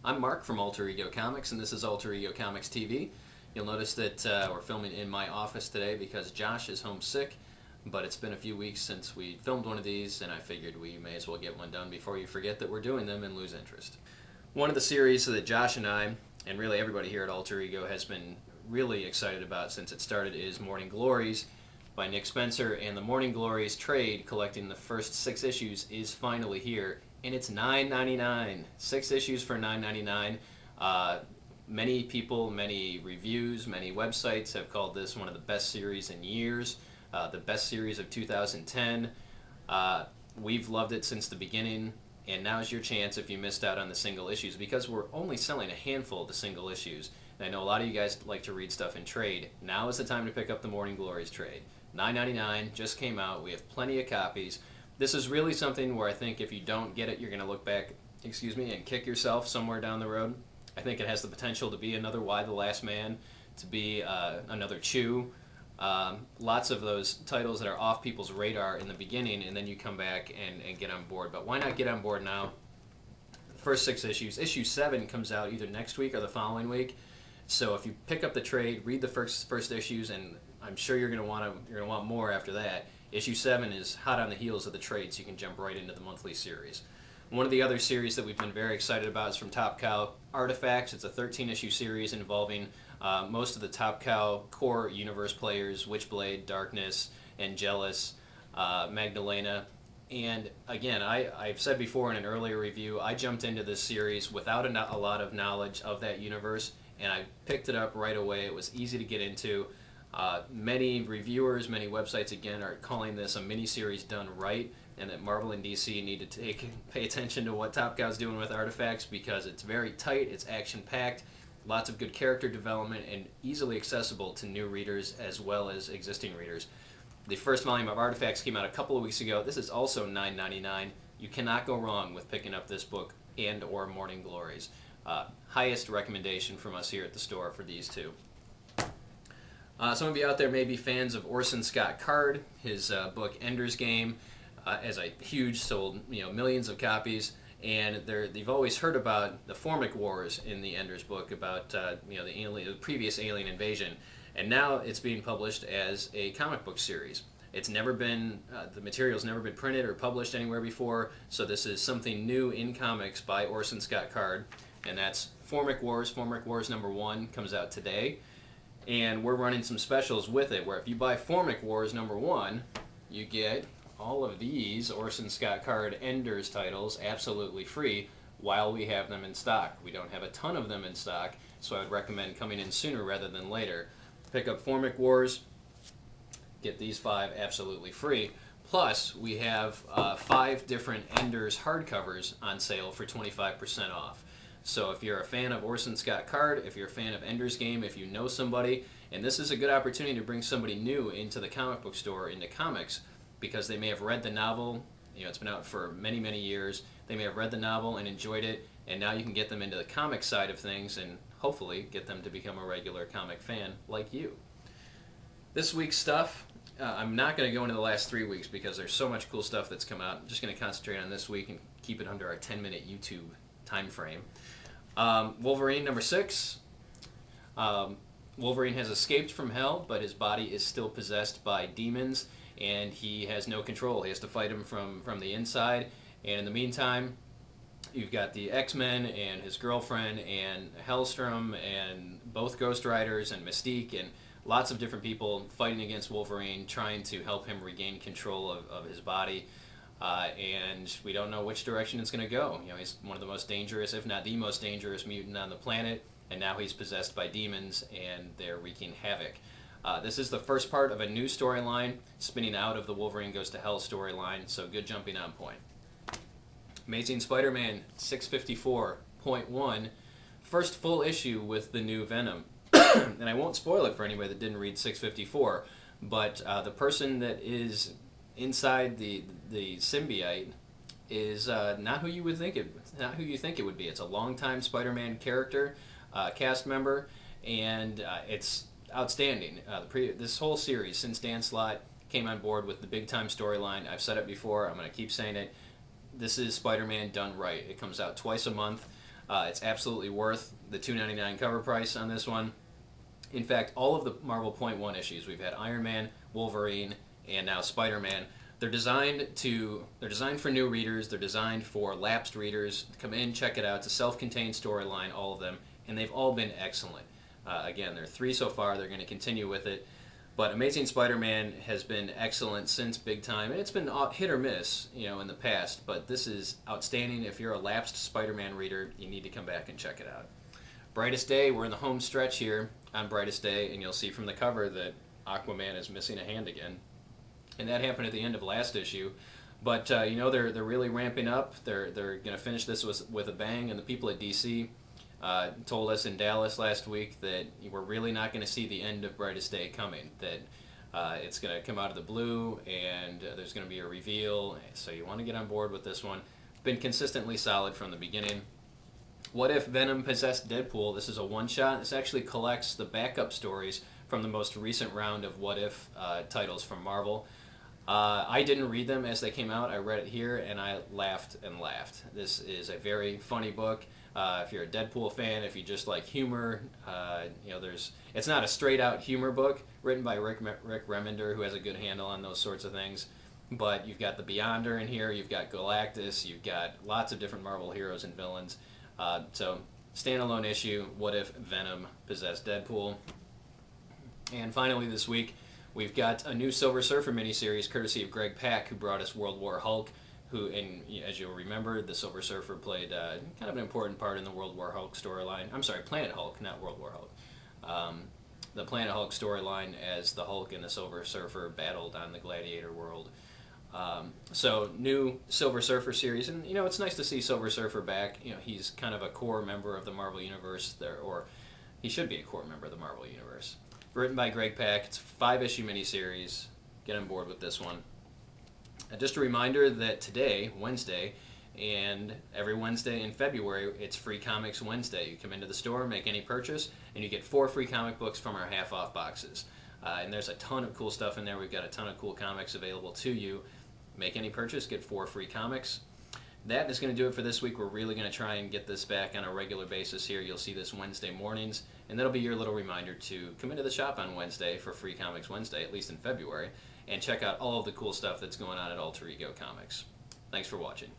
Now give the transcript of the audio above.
I'm Marc from Alter Ego Comics, and this is Alter Ego Comics TV. You'll notice that we're filming in my office today because Josh is homesick, but it's been a few weeks since we filmed one of these, and I figured we may as well get one done before you forget that we're doing them and lose interest. One of the series that Josh and I, and really everybody here at Alter Ego, has been really excited about since it started is Morning Glories by Nick Spencer, and the Morning Glories trade collecting the first 6 issues is finally here, and it's $9.99. 6 issues for $9.99. Many people, many reviews, many websites have called this one of the best series in years, the best series of 2010. We've loved it since the beginning, and now's your chance if you missed out on the single issues, because we're only selling a handful of the single issues. And I know a lot of you guys like to read stuff in trade. Now is the time to pick up the Morning Glories trade. $9.99 just came out. We have plenty of copies. This is really something where I think if you don't get it, you're going to look back, and kick yourself somewhere down the road. I think it has the potential to be another Y the Last Man, to be another Chew. Lots of those titles that are off people's radar in the beginning, and then you come back and get on board. But why not get on board now? The first 6 issues. Issue 7 comes out either next week or the following week. So if you pick up the trade, read the first issues, and I'm sure you're going to want more after that. Issue 7 is hot on the heels of the trade, so you can jump right into the monthly series. One of the other series that we've been very excited about is from Top Cow, Artifacts. It's a 13-issue series involving most of the Top Cow core universe players: Witchblade, Darkness, Angelus, Magdalena. And again, I've said before in an earlier review, I jumped into this series without a lot of knowledge of that universe, and I picked it up right away. It was easy to get into. Many reviewers, many websites, again, are calling this a miniseries done right, and that Marvel and DC need to pay attention to what Top Cow's doing with Artifacts, because it's very tight, it's action-packed, lots of good character development, and easily accessible to new readers as well as existing readers. The first volume of Artifacts came out a couple of weeks ago. This is also $9.99. You cannot go wrong with picking up this book and or Morning Glories. Highest recommendation from us here at the store for these two. Some of you out there may be fans of Orson Scott Card. His book Ender's Game as a huge, sold millions of copies, and they've always heard about the Formic Wars in the Ender's book, about the previous alien invasion, and now it's being published as a comic book series. It's never been the material's never been printed or published anywhere before, so this is something new in comics by Orson Scott Card, and that's Formic Wars. Formic Wars #1 comes out today. And we're running some specials with it, where if you buy Formic Wars #1, you get all of these Orson Scott Card Enders titles absolutely free while we have them in stock. We don't have a ton of them in stock, so I would recommend coming in sooner rather than later. Pick up Formic Wars, get these 5 absolutely free. Plus, we have 5 different Enders hardcovers on sale for 25% off. So if you're a fan of Orson Scott Card, if you're a fan of Ender's Game, if you know somebody, and this is a good opportunity to bring somebody new into the comic book store, into comics, because they may have read the novel, it's been out for many, many years, they may have read the novel and enjoyed it, and now you can get them into the comic side of things and hopefully get them to become a regular comic fan like you. This week's stuff, I'm not going to go into the last 3 weeks because there's so much cool stuff that's come out. I'm just going to concentrate on this week and keep it under our 10-minute YouTube time frame. Wolverine #6. Wolverine has escaped from hell, but his body is still possessed by demons, and he has no control. He has to fight them from the inside. And in the meantime, you've got the X-Men and his girlfriend and Hellstrom and both Ghost Riders and Mystique and lots of different people fighting against Wolverine, trying to help him regain control of his body. And we don't know which direction it's going to go. He's one of the most dangerous, if not the most dangerous mutant on the planet, and now he's possessed by demons, and they're wreaking havoc. This is the first part of a new storyline, spinning out of the Wolverine Goes to Hell storyline, so good jumping on point. Amazing Spider-Man 654.1, first full issue with the new Venom. And I won't spoil it for anybody that didn't read 654, but the person that is inside the symbiote is not who you would think not who you think it would be. It's a longtime Spider-Man character, cast member, and it's outstanding. This whole series, since Dan Slott came on board with the big time storyline, I've said it before, I'm going to keep saying it, this is Spider-Man done right. It comes out twice a month. It's absolutely worth the $2.99 cover price on this one. In fact, all of the Marvel Point One issues, we've had Iron Man, Wolverine, and now Spider-Man. They're designed for new readers. They're designed for lapsed readers. Come in, check it out. It's a self-contained storyline, all of them, and they've all been excellent. Again, there are 3 so far. They're going to continue with it. But Amazing Spider-Man has been excellent since Big Time, and it's been hit or miss, in the past. But this is outstanding. If you're a lapsed Spider-Man reader, you need to come back and check it out. Brightest Day, we're in the home stretch here on Brightest Day, and you'll see from the cover that Aquaman is missing a hand again. And that happened at the end of last issue. But, they're really ramping up. They're going to finish this with a bang, and the people at DC told us in Dallas last week that we're really not going to see the end of Brightest Day coming, that it's going to come out of the blue, and there's going to be a reveal, so you want to get on board with this one. Been consistently solid from the beginning. What If Venom Possessed Deadpool? This is a one-shot. This actually collects the backup stories from the most recent round of What If titles from Marvel. I didn't read them as they came out. I read it here, and I laughed and laughed. This is a very funny book. If you're a Deadpool fan, if you just like humor, it's not a straight-out humor book written by Rick Remender, who has a good handle on those sorts of things. But you've got the Beyonder in here. You've got Galactus. You've got lots of different Marvel heroes and villains. So, standalone issue, What If Venom Possessed Deadpool? And finally this week, we've got a new Silver Surfer miniseries courtesy of Greg Pak, who brought us World War Hulk, who, and as you'll remember, the Silver Surfer played kind of an important part in the World War Hulk storyline. I'm sorry, Planet Hulk, not World War Hulk. The Planet Hulk storyline as the Hulk and the Silver Surfer battled on the Gladiator world. So, new Silver Surfer series, and it's nice to see Silver Surfer back. He's kind of a core member of the Marvel Universe there, or he should be a core member of the Marvel Universe. Written by Greg Pak. It's a 5-issue miniseries. Get on board with this one. Just a reminder that today, Wednesday, and every Wednesday in February, it's Free Comics Wednesday. You come into the store, make any purchase, and you get 4 free comic books from our half-off boxes. And there's a ton of cool stuff in there. We've got a ton of cool comics available to you. Make any purchase, get 4 free comics. That is going to do it for this week. We're really going to try and get this back on a regular basis here. You'll see this Wednesday mornings, and that'll be your little reminder to come into the shop on Wednesday for Free Comics Wednesday, at least in February, and check out all of the cool stuff that's going on at Alter Ego Comics. Thanks for watching.